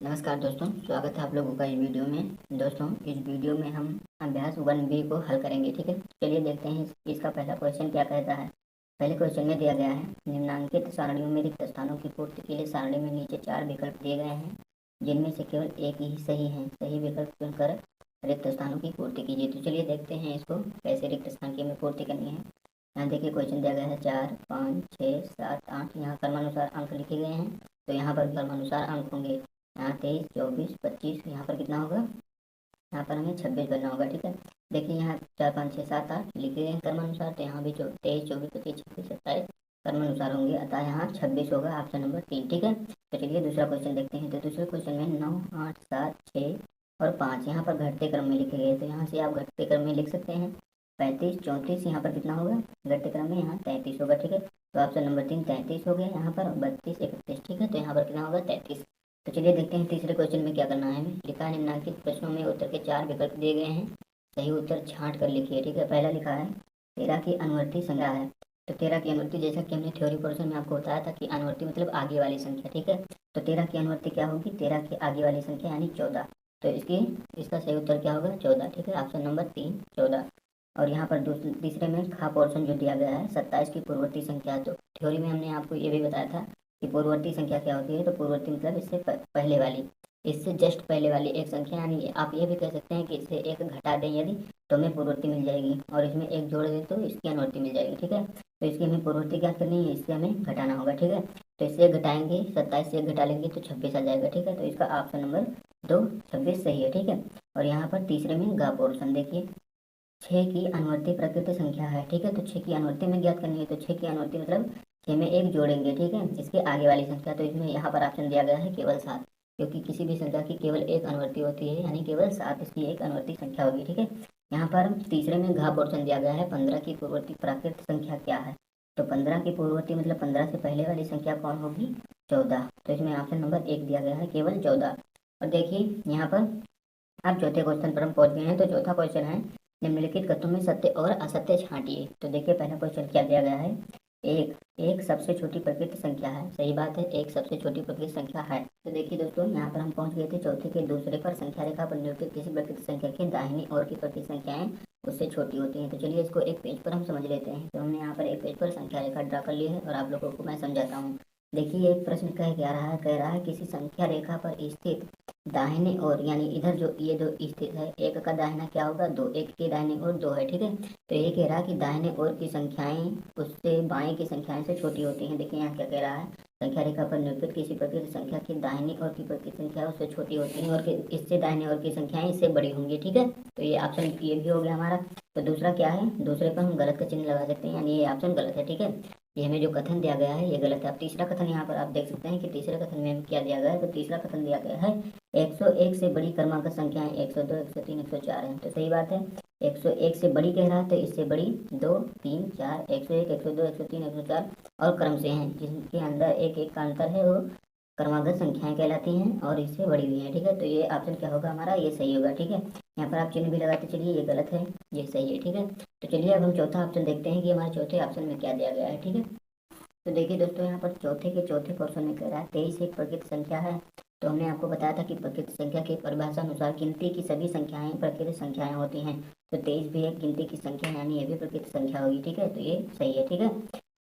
नमस्कार दोस्तों, स्वागत है आप लोगों का इस वीडियो में। दोस्तों, इस वीडियो में हम अभ्यास 1B को हल करेंगे। ठीक है, चलिए देखते हैं इसका पहला क्वेश्चन क्या कहता है। पहले क्वेश्चन में दिया गया है, निम्नांकित सारणियों में रिक्त स्थानों की पूर्ति के लिए सारणी में नीचे 4 विकल्प दिए गए हैं, जिनमें से केवल एक ही सही है। सही विकल्प चुनकर रिक्त स्थानों की पूर्ति कीजिए। तो चलिए देखते हैं इसको कैसे रिक्त स्थान की हमें पूर्ति करनी है। यहाँ देखिए क्वेश्चन दिया गया है 4, 5, 6, 7, 8। यहाँ क्रमानुसार अंक लिखे गए हैं, तो यहाँ पर क्रमानुसार अंक होंगे। यहाँ 23, 24, 25, यहाँ पर कितना होगा, यहाँ पर हमें 26 बनना होगा। ठीक है, देखिए यहाँ 4, 5, 6, 7, 8 लिखे गए हैं क्रमानुसार, तो यहाँ भी 23, 24, 25, 26, 27 क्रमानुसार होंगे, अतः यहाँ 26 होगा, ऑप्शन नंबर 3। ठीक है, तो चलिए दूसरा क्वेश्चन देखते हैं। तो दूसरे क्वेश्चन में 9, 8, 7, 6 और 5 यहाँ पर घटते क्रम में लिखे गए, तो यहाँ से आप घटते क्रम में लिख सकते हैं। 35, 34 यहाँ पर कितना होगा, घटते क्रम में यहाँ 33 होगा। ठीक है, तो ऑप्शन नंबर 3 33 हो गया। यहाँ पर 32, 31। ठीक है, तो यहाँ पर कितना होगा, 33। तो चलिए देखते हैं तीसरे क्वेश्चन में क्या करना है हमें। लिखा है, निम्नलिखित प्रश्नों में उत्तर के 4 विकल्प दिए गए हैं, सही उत्तर छांट कर लिखिए। ठीक है, पहला लिखा है 13 की अनुवर्ती संख्या है। तो 13 की अनुवर्ती, जैसा कि हमने थ्योरी पोर्शन में आपको बताया था कि अनुवर्ती मतलब आगे वाली संख्या। ठीक है, तो 13 की अनुवर्ती क्या होगी, 13 की आगे वाली संख्या यानी 14। तो इसका सही उत्तर क्या होगा, 14। ठीक है, ऑप्शन नंबर 3 14। और यहाँ पर तीसरे में खा पोर्शन जो दिया गया है 27 की पूर्ववर्ती संख्या। तो थ्योरी में हमने आपको ये भी बताया था कि पूर्ववर्ती संख्या क्या होती है। तो पूर्ववर्ती मतलब इससे पहले वाली, इससे जस्ट पहले वाली एक संख्या, यानी आप ये भी कह सकते हैं कि इससे एक घटा दें यदि, तो हमें पूर्ववर्ती मिल जाएगी, और इसमें एक जोड़ दें तो इसकी अनुवर्ती मिल जाएगी। ठीक है, तो इसकी हमें पूर्ववर्ती क्या करनी है, इससे हमें घटाना होगा। ठीक है, तो इससे घटाएंगे, 27 से घटा लेंगे तो 26 आ जाएगा। ठीक है, तो इसका ऑप्शन नंबर 2 26 सही है। ठीक है, और यहाँ पर तीसरे में गा पोर्शन देखिए, 6 की अनुवर्ती प्रकृत संख्या है। ठीक है, तो 6 की अनुवर्ती में ज्ञात करनी है, तो 6 की अनुवर्ती मतलब 6 में एक जोड़ेंगे। ठीक है, इसके आगे वाली संख्या, तो इसमें यहाँ पर ऑप्शन दिया गया है केवल 7, क्योंकि किसी भी संख्या की केवल एक अनुवर्ती होती है, यानी केवल 7 इसकी एक अनुवर्ती संख्या होगी। ठीक है, यहाँ पर तीसरे में घा पोर्शन दिया गया है, 15 की पूर्ववर्ती प्राकृत संख्या क्या है। तो 15 की पूर्ववर्ती मतलब 15 से पहले वाली संख्या कौन होगी, 14। तो इसमें ऑप्शन नंबर 1 दिया गया है, केवल 14। और देखिए यहाँ पर आप चौथे क्वेश्चन पर हम पहुंच गए हैं। तो चौथा क्वेश्चन है, निम्नलिखित कथनों में सत्य और असत्य छांटिए। तो देखिए पहला क्वेश्चन क्या दिया गया है, एक एक सबसे छोटी प्रकृत संख्या है। सही बात है, एक सबसे छोटी प्रकृत संख्या है। तो देखिए दोस्तों, यहाँ पर हम पहुंच गए थे चौथे के दूसरे पर, संख्या रेखा पर निरूपित किसी प्रकृत संख्या की दाहिनी ओर की प्रकृत संख्याएं उससे छोटी होती हैं। तो चलिए इसको एक पेज पर हम समझ लेते हैं। तो हमने यहाँ पर एक पेज पर संख्या रेखा ड्रा कर ली है, और आप लोगों को मैं समझाता हूँ। देखिए एक प्रश्न कह रहा है किसी संख्या रेखा पर स्थित दाहिने ओर, यानी इधर जो ये दो स्थित है, एक का दाहिना क्या होगा, 2, एक के दाहिने ओर 2 है। ठीक है, तो ये कह रहा है कि दाहिने ओर की संख्याएं उससे बाएं की संख्याएं से छोटी होती हैं। देखिए यहाँ क्या कह रहा है, संख्या रेखा पर निरूपित किसी प्रकृत संख्या की दाहिनी ओर की प्रकृत संख्या उससे छोटी होती है, और इससे दाहिने ओर की संख्याएं इससे बड़ी होंगी। ठीक है, तो ये ऑप्शन ये भी हो गया हमारा। तो दूसरा क्या है, दूसरे पर हम गलत का चिन्ह लगा सकते हैं, यानी ये ऑप्शन गलत है। ठीक है, ये हमें जो कथन दिया गया है ये गलत है। अब तीसरा कथन यहाँ पर आप देख सकते हैं कि तीसरे कथन में हमें क्या दिया गया है। तो तीसरा कथन दिया गया है 101 से बड़ी क्रमांक संख्याएं 102, 103, 104 है। तो सही बात है, 101 से बड़ी कह रहा है, तो इससे बड़ी 2, 3, 4, 101, 102, 103, 104 और क्रम से हैं, जिनके अंदर एक एक का अंतर है, वो क्रमागत संख्याएं कहलाती हैं, और इससे बड़ी हुई है। ठीक है, तो ये ऑप्शन क्या होगा हमारा, ये सही होगा। ठीक है, यहाँ पर आप चिन्ह भी लगाते चलिए, ये गलत है, ये सही है। ठीक है, तो चलिए अब हम चौथा ऑप्शन देखते हैं कि हमारे चौथे ऑप्शन में क्या दिया गया है। ठीक है, तो देखिए दोस्तों, यहाँ पर चौथे के चौथे क्वेश्चन में कह रहा है 23 एक प्रकृत संख्या है। तो हमने आपको बताया था कि प्रकृत संख्या की परिभाषा अनुसार गिनती की सभी संख्याएं प्रकृत संख्याएं होती हैं। तो 23 भी एक गिनती की संख्या, यानी ये भी प्रकृत संख्या होगी। ठीक है, तो ये सही है। ठीक है,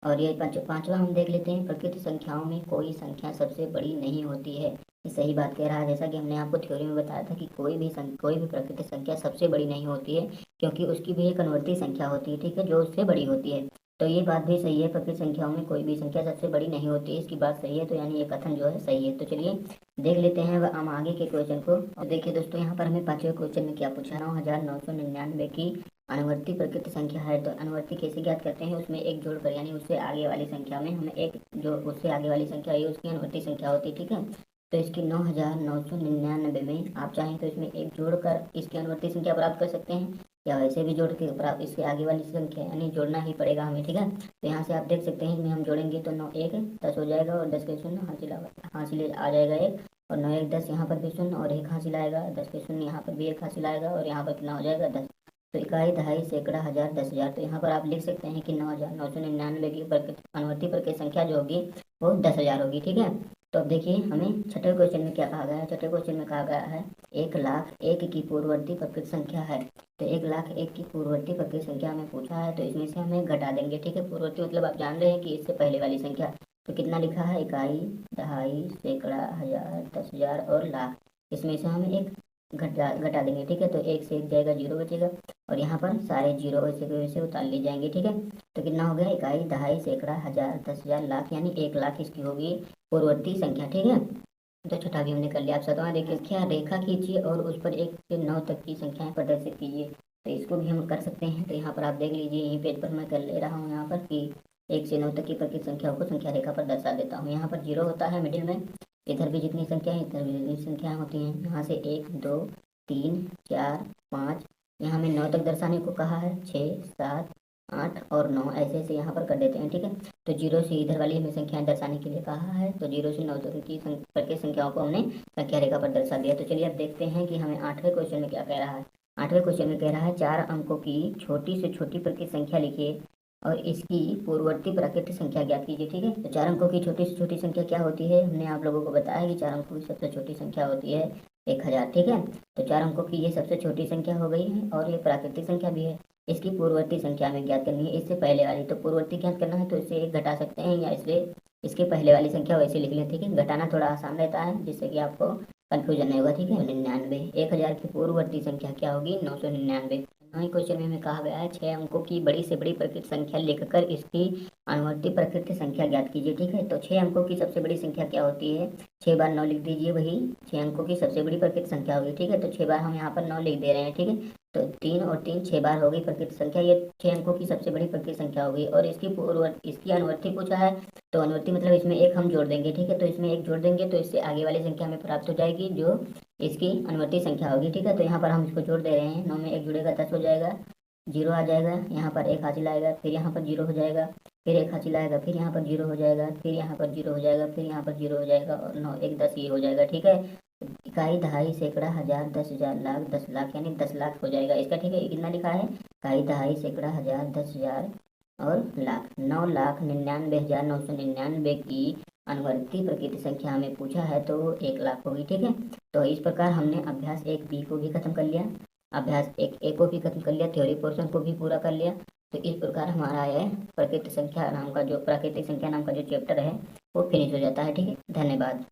और ये पांचवा हम देख लेते हैं, प्रकृत संख्याओं में कोई संख्या सबसे बड़ी नहीं होती है। ये सही बात कह रहा है, जैसा कि हमने आपको थ्योरी में बताया था कि कोई भी प्रकृत संख्या सबसे बड़ी नहीं होती है, क्योंकि उसकी भी एक अनुवर्ती संख्या होती है। ठीक है, जो उससे बड़ी होती है। तो ये बात भी सही है, प्रकृत संख्याओं में कोई भी संख्या सबसे बड़ी नहीं होती है, इसकी बात सही है। तो यानी ये कथन जो है सही है। तो चलिए देख लेते हैं अब हम आगे के क्वेश्चन को। और देखिए दोस्तों, यहाँ पर हमें पांचवें क्वेश्चन में क्या पूछा, 9999 की अनुवर्ती प्रकृत संख्या है। तो अनुवर्ती कैसे ज्ञात करते हैं, उसमें एक जोड़कर, यानी उससे आगे वाली संख्या में हमें एक, जो उससे आगे वाली संख्या है उसकी अनुवर्ती संख्या होती है। ठीक है, तो इसकी 9999 में आप चाहें तो इसमें एक जोड़कर इसकी अनुवर्ती संख्या प्राप्त कर सकते हैं, या वैसे भी जोड़ के प्राप्त इसके आगे वाली संख्या, यानी जोड़ना ही पड़ेगा हमें। ठीक है, तो यहाँ से आप देख सकते हैं इसमें हम जोड़ेंगे तो 9 1 10 हो जाएगा, और 10 के शून्य हासिल आ जाएगा एक, और 9 1 10, यहाँ पर भी शून्य और एक हासिल आएगा, 10 के शून्य यहाँ पर भी एक हासिल आएगा, और यहाँ पर कितना हो जाएगा 10। तो इकाई, दहाई, सैकड़ा, हजार, 10,000। तो यहाँ पर आप लिख सकते हैं कि 9999 की अनुवर्ती प्रकृत संख्या जो होगी वो 10,000 होगी। ठीक है, तो अब देखिए हमें छठे क्वेश्चन में क्या कहा गया है। छठे क्वेश्चन में कहा गया है 1,01,000 की पूर्ववर्ती प्रकृत संख्या है। तो 1,01,000 की पूर्ववर्ती प्रकृत संख्या हमें पूछा है, तो इसमें से हमें घटा देंगे। ठीक है, पूर्ववर्ती मतलब आप जान रहे हैं कि इससे पहले वाली संख्या। तो कितना लिखा है, इकाई, दहाई, सैकड़ा, हजार, 10,000 और लाख। इसमें से हमें एक घटा देंगे। ठीक है, तो एक से एक जाएगा, जीरो बचेगा और यहाँ पर सारे जीरो वैसे के वैसे उतार लिए जाएंगे। ठीक है, तो कितना हो गया, इकाई, दहाई, सैकड़ा, हजार, 10,000, लाख, यानी 1,00,000 इसकी होगी पूर्ववर्ती संख्या। ठीक है, तो छठा भी हमने कर लिया। आप सातवां देखिए, संख्या रेखा खींचिए और उस पर 1 से 9 तक की संख्याएं प्रदर्शित कीजिए। तो इसको भी हम कर सकते हैं। तो यहाँ पर आप देख लीजिए, यही पेज पर मैं कर ले रहा हूँ यहाँ पर कि 1 से 9 तक की प्रकृत संख्याओं को संख्या रेखा पर दर्शा देता हूँ। यहाँ पर जीरो होता है मिडिल में, इधर भी जितनी संख्या है इधर भी जितनी संख्याएं होती हैं। यहाँ से 1, 2, 3, 4, 5, यहाँ में 9 तक दर्शाने को कहा है, 6, 7, 8 और 9 ऐसे ऐसे यहाँ पर कर देते हैं। ठीक है, तो जीरो से इधर वाली हमें संख्याएं दर्शाने के लिए कहा है, तो 0 से 9 तक की प्रत्येक संख्याओं को हमने संख्या रेखा पर दर्शा दिया। तो चलिए अब देखते हैं कि हमें आठवें क्वेश्चन में क्या कह रहा है। आठवें क्वेश्चन में कह रहा है 4 अंकों की छोटी से छोटी प्रकृत संख्या लिखिए और इसकी पूर्ववर्ती प्राकृतिक संख्या ज्ञात कीजिए। ठीक है, तो 4 अंकों की छोटी से छोटी संख्या क्या होती है, हमने आप लोगों को बताया कि 4 अंकों की सबसे छोटी संख्या होती है 1,000। ठीक है, तो 4 अंकों की ये सबसे छोटी संख्या हो गई है और ये प्राकृतिक संख्या भी है। इसकी पूर्ववर्ती संख्या हमें ज्ञात करनी है, इससे पहले वाली। तो पूर्ववर्ती ज्ञात करना है तो इससे एक घटा सकते हैं या इससे इसके पहले वाली संख्या वैसे लिख लें। ठीक है, घटाना थोड़ा आसान रहता है जिससे कि आपको कन्फ्यूजन नहीं होगा। ठीक है, 99, 1,000 की पूर्ववर्ती संख्या क्या होगी, 999। वही क्वेश्चन में हमें कहा गया है 6 अंकों की बड़ी से बड़ी प्रकृत संख्या लिखकर इसकी अनुवर्ती प्रकृत संख्या ज्ञात कीजिए। ठीक है, तो 6 अंकों की सबसे बड़ी संख्या क्या होती है, 6 बार 9 लिख दीजिए, वही 6 अंकों की सबसे बड़ी प्रकृत संख्या होगी। ठीक है, तो 6 बार हम यहाँ पर 9 लिख दे रहे हैं। ठीक है, तो 3 और 3 6 बार होगी प्रकृत संख्या, ये 6 अंकों की सबसे बड़ी प्रकृत संख्या होगी। और इसकी अनुवर्ती पूछा है, तो अनुवर्ती मतलब इसमें एक हम जोड़ देंगे। ठीक है, तो इसमें एक जोड़ देंगे तो इससे आगे वाली संख्या हमें प्राप्त हो जाएगी जो इसकी अनुवर्ती संख्या होगी। ठीक है, तो यहाँ पर हम इसको जोड़ दे रहे हैं, 9 में 1 जुड़ेगा 10 हो जाएगा, जीरो आ जाएगा, यहाँ पर एक हासिल आएगा, फिर यहाँ पर जीरो हो जाएगा, फिर एक हासिल आएगा, फिर यहाँ पर जीरो हो जाएगा, फिर यहाँ पर जीरो हो जाएगा, फिर यहाँ पर जीरो हो जाएगा और 9 1 10 ये हो जाएगा। ठीक है, इकाई, दहाई, सैकड़ा, हजार, 10,000, लाख, 10,00,000 यानी 10,00,000 हो जाएगा इसका। ठीक है, कितना लिखा है, इकाई, दहाई, सैकड़ा, हजार, 10,000 और लाख। 9,99,999 की अनुवर्ती प्रकृत संख्या हमें पूछा है, तो 1,00,000 होगी। ठीक है, तो इस प्रकार हमने अभ्यास 1B को भी खत्म कर लिया, अभ्यास 1A को भी खत्म कर लिया, थ्योरी पोर्शन को भी पूरा कर लिया। तो इस प्रकार हमारा यह प्राकृतिक संख्या नाम का जो चैप्टर है वो फिनिश हो जाता है। ठीक है, धन्यवाद।